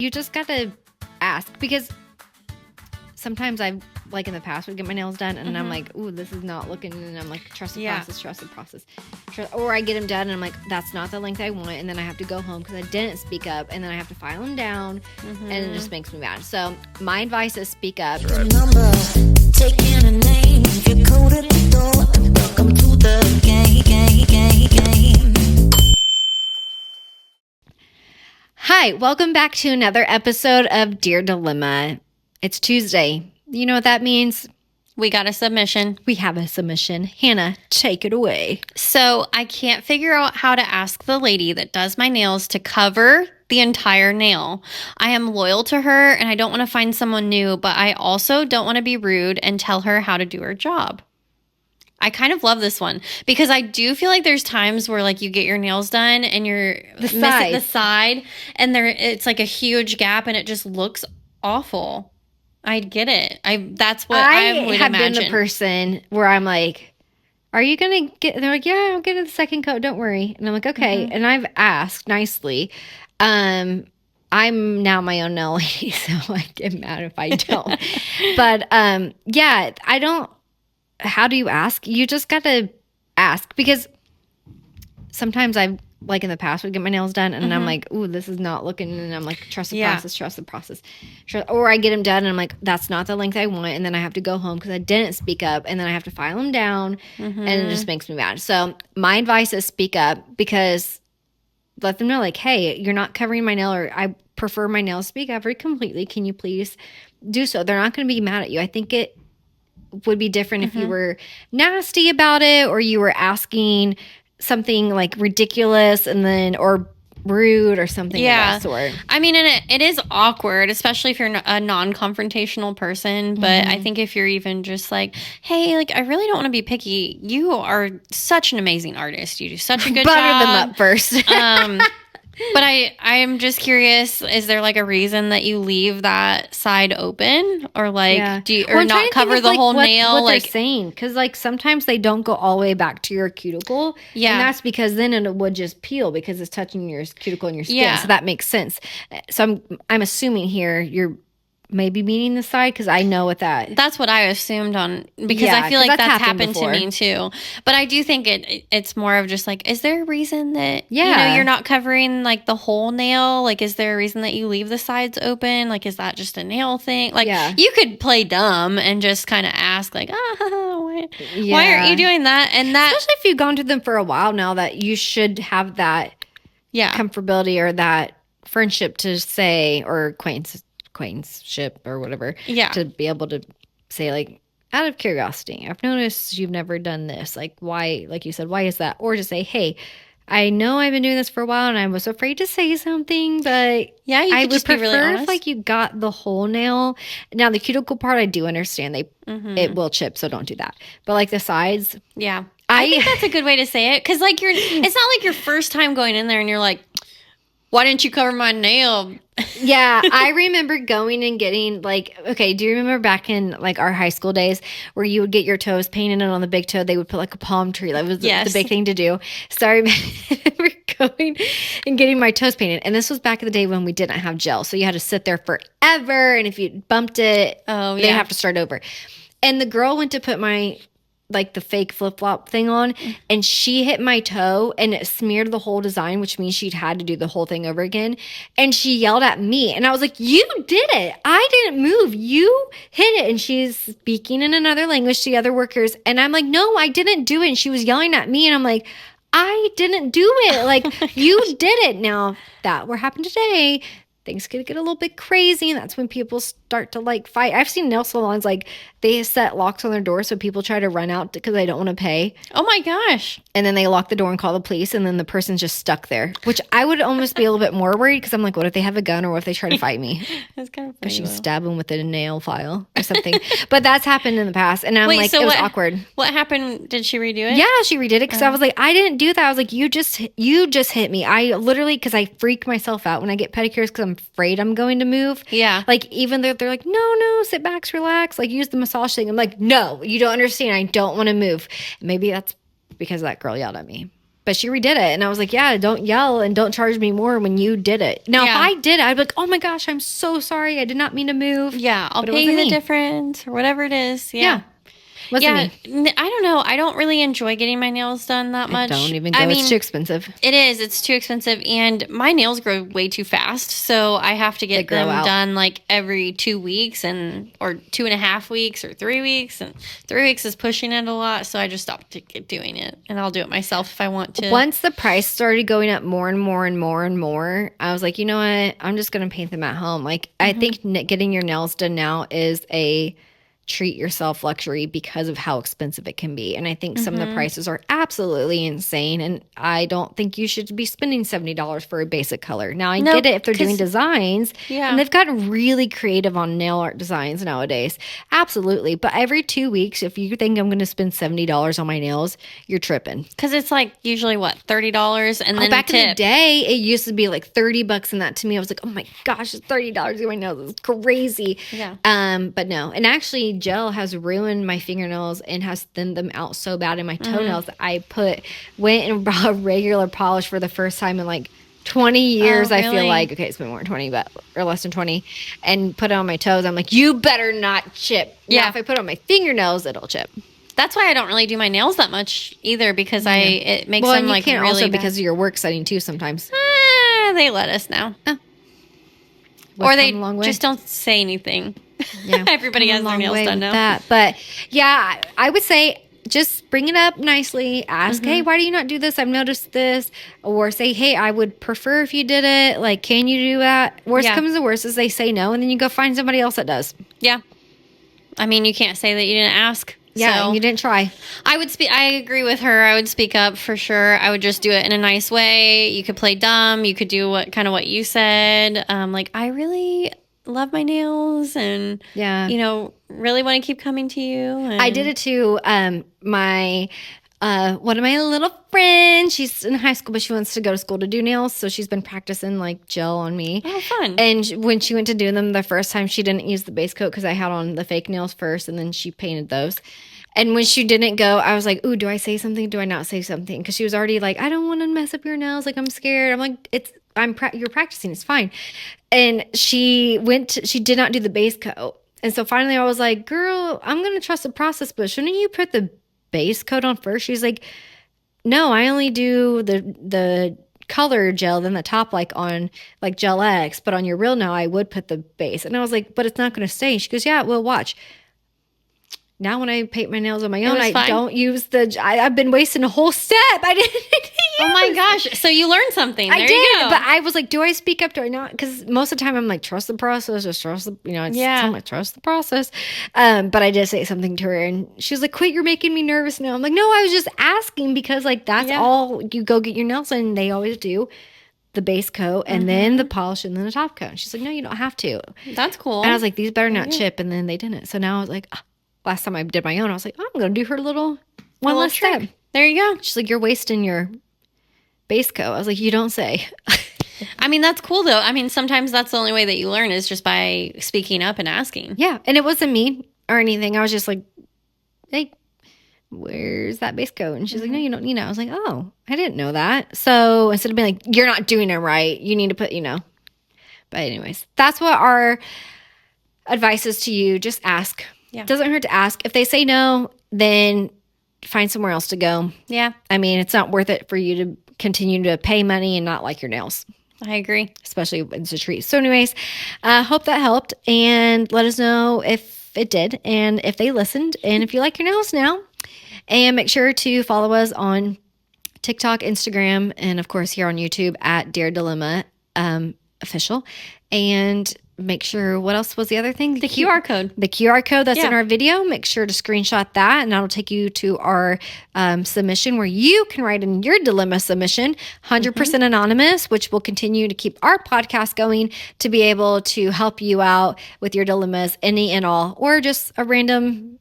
You just got to ask, because sometimes I've, like in the past, would get my nails done and I'm like, ooh, this is not looking, and I'm like, trust the process. Or I get them done and I'm like, that's not the length I want, and then I have to go home because I didn't speak up, and then I have to file them down, and it just makes me mad. So my advice is speak up. Number, taking a name, if you coded the door, welcome to the game. Hi, welcome back to another episode of Dear Dilemma. It's Tuesday. You know what that means? We got a submission. We have a submission. Hannah, take it away. So I can't figure out how to ask the lady that does my nails to cover the entire nail. I am loyal to her and I don't want to find someone new, but I also don't want to be rude and tell her how to do her job. I kind of love this one because I do feel like there's times where like you get your nails done and you're missing the side and it's like a huge gap and it just looks awful. I get it. That's what I would imagine. I have been the person where I'm like, are you going to get, they're like, yeah, I'll get it the second coat. Don't worry. And I'm like, okay. And I've asked nicely. I'm now my own nail lady, so I get mad if I don't. But yeah, I don't. How do you ask? You just got to ask, because sometimes I've, like in the past, would get my nails done and I'm like, ooh, this is not looking, and I'm like, trust the process. Or I get them done and I'm like, that's not the length I want, and then I have to go home because I didn't speak up, and then I have to file them down, and it just makes me mad. So my advice is speak up, because let them know, like, hey, you're not covering my nail, or I prefer my nails to be covered completely. Can you please do so? They're not going to be mad at you. I think it would be different if you were nasty about it, or you were asking something like ridiculous or rude or something of that sort. I mean, and it is awkward, especially if you're a non-confrontational person. But I think if you're even just like, hey, like, I really don't want to be picky. You are such an amazing artist. You do such a good job. Butter them up first. But I'm just curious, is there like a reason that you leave that side open, or like do you, or not cover the whole nail? What they're saying, because like sometimes they don't go all the way back to your cuticle, and that's because then it would just peel because it's touching your cuticle and your skin. So that makes sense. So I'm assuming here you're maybe meaning the side, because I know what that's what I assumed on, because I feel like that's happened to me too. But I do think it's more of just like, is there a reason that you know, you're not covering like the whole nail? Like, is there a reason that you leave the sides open? Like, is that just a nail thing? Like, you could play dumb and just kind of ask like, why aren't you doing that? And that, especially if you've gone to them for a while now, that you should have that comfortability or that friendship to say, or acquaintanceship or whatever, to be able to say, like, out of curiosity, I've noticed you've never done this, like, why, like you said, why is that? Or to say, hey, I know I've been doing this for a while and I was afraid to say something, but I would prefer really if like you got the whole nail. Now the cuticle part, I do understand it will chip, so don't do that, but like the sides, I think that's a good way to say it, because like it's not like your first time going in there and you're like, why didn't you cover my nail? Yeah, I remember going and getting, like, okay, do you remember back in like our high school days where you would get your toes painted, and on the big toe they would put like a palm tree? That was the big thing to do. So I remember going and getting my toes painted, and this was back in the day when we didn't have gel, so you had to sit there forever, and if you bumped it, they have to start over. And the girl went to put my, like, the fake flip-flop thing on, and she hit my toe and it smeared the whole design, which means she'd had to do the whole thing over again. And she yelled at me, and I was like, you did it. I didn't move. You hit it. And she's speaking in another language to the other workers, and I'm like, no, I didn't do it. And she was yelling at me, and I'm like, I didn't do it. Like, you did it. Now, that what happened today, things could get a little bit crazy, and that's when people start to like fight. I've seen nail salons, like, they set locks on their door so people try to run out because they don't want to pay. Oh my gosh. And then they lock the door and call the police, and then the person's just stuck there, which I would almost be a little bit more worried, because I'm like, what if they have a gun, or what if they try to fight me? That's kind of funny. I should stab them with a nail file or something. But that's happened in the past, and I'm like, so it was awkward. What happened? Did she redo it? Yeah, she redid it, because I was like, I didn't do that. I was like, you just hit me. I literally, because I freak myself out when I get pedicures, because I'm afraid I'm going to move. Yeah. Like, even though they're like, no, sit back, relax, like, use the massage thing. I'm like, no, you don't understand. I don't want to move. Maybe that's because that girl yelled at me. But she redid it. And I was like, yeah, don't yell and don't charge me more when you did it. Now, if I did it, I'd be like, oh my gosh, I'm so sorry. I did not mean to move. Yeah, I'll pay you the difference or whatever it is. Yeah. Wasn't me. I don't know. I don't really enjoy getting my nails done that much. Don't even go. It's too expensive. It is. It's too expensive. And my nails grow way too fast. So I have to get them done like every 2 weeks or 2.5 weeks or 3 weeks. And 3 weeks is pushing it a lot. So I just stopped doing it. And I'll do it myself if I want to. Once the price started going up more and more and more and more, I was like, you know what? I'm just going to paint them at home. Like, I think getting your nails done now is a treat yourself luxury because of how expensive it can be. And I think some of the prices are absolutely insane. And I don't think you should be spending $70 for a basic color. Now, I get it if they're doing designs. Yeah. And they've gotten really creative on nail art designs nowadays. Absolutely. But every 2 weeks, if you think I'm going to spend $70 on my nails, you're tripping. Because it's like usually what, $30 and then back in the day, it used to be like $30, and that to me, I was like, oh my gosh, it's $30 to my nails. It's crazy. Yeah. But no. And actually, gel has ruined my fingernails and has thinned them out so bad in my toenails that I went and bought a regular polish for the first time in like 20 years. Really? I feel like, okay, it's been more than 20, or less than 20, and put it on my toes. I'm like, you better not chip. Yeah. Now, if I put it on my fingernails, it'll chip. That's why I don't really do my nails that much either, because it makes them like can't really also bad. because of your work setting too sometimes. They let us know. Or they just don't say anything. Yeah. Everybody has their nails done now. But yeah, I would say just bring it up nicely. Ask, hey, why do you not do this? I've noticed this. Or say, hey, I would prefer if you did it. Like, can you do that? Worst comes to worst is they say no, and then you go find somebody else that does. Yeah. I mean, you can't say that you didn't ask. Yeah, and you didn't try. I agree with her. I would speak up for sure. I would just do it in a nice way. You could play dumb. You could do what you said. Like, I really love my nails and, really want to keep coming to you. And I did it too. My one of my little friends, she's in high school, but she wants to go to school to do nails. So she's been practicing like gel on me. Oh, fun. And when she went to do them the first time, she didn't use the base coat because I had on the fake nails first, and then she painted those. And when she didn't go, I was like, ooh, do I say something? Do I not say something? Because she was already like, I don't want to mess up your nails. Like, I'm scared. I'm like, you're practicing. It's fine. And she did not do the base coat. And so finally I was like, girl, I'm going to trust the process, but shouldn't you put the base coat on first? She's like, no, I only do the color gel, then the top like on like Gel X, but on your real nail, I would put the base. And I was like, but it's not going to stay. She goes, yeah, well, watch. Now when I paint my nails on my own, I don't use I've been wasting a whole step. I didn't Oh my gosh. So you learned something. There you go. But I was like, do I speak up? Do I not? Because most of the time I'm like, trust the process. Just trust the, I'm like, trust the process. But I did say something to her, and she was like, quit, you're making me nervous now. I'm like, no, I was just asking because like that's all you go get your nails done. And they always do the base coat and then the polish and then the top coat. And she's like, no, you don't have to. That's cool. And I was like, these better not chip. And then they didn't. So now I was like, last time I did my own, I was like, I'm going to do her one less step. There you go. She's like, you're wasting your base coat. I was like, you don't say. I mean, that's cool though. I mean, sometimes that's the only way that you learn is just by speaking up and asking. Yeah. And it wasn't mean or anything. I was just like, hey, where's that base coat? And she's like, no, you don't need it. I was like, oh, I didn't know that. So instead of being like, you're not doing it right, you need to put, But anyways, that's what our advice is to you. Just ask. Yeah. Doesn't hurt to ask. If they say no, then find somewhere else to go. Yeah. I mean, it's not worth it for you to continue to pay money and not like your nails. I agree. Especially when it's a treat. So anyways, hope that helped. And let us know if it did and if they listened and if you like your nails now. And make sure to follow us on TikTok, Instagram, and of course here on YouTube at Dear Dilemma Official. And make sure, what else was the other thing? The QR code. The QR code that's in our video. Make sure to screenshot that, and that'll take you to our submission where you can write in your dilemma submission, 100% anonymous, which will continue to keep our podcast going to be able to help you out with your dilemmas, any and all, or just a random,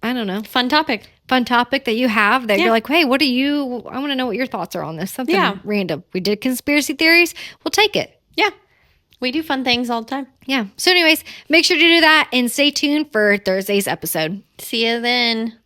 I don't know. Fun topic that you have that you're like, hey, I want to know what your thoughts are on this. Something random. We did conspiracy theories. We'll take it. Yeah. We do fun things all the time. Yeah. So anyways, make sure to do that and stay tuned for Thursday's episode. See you then.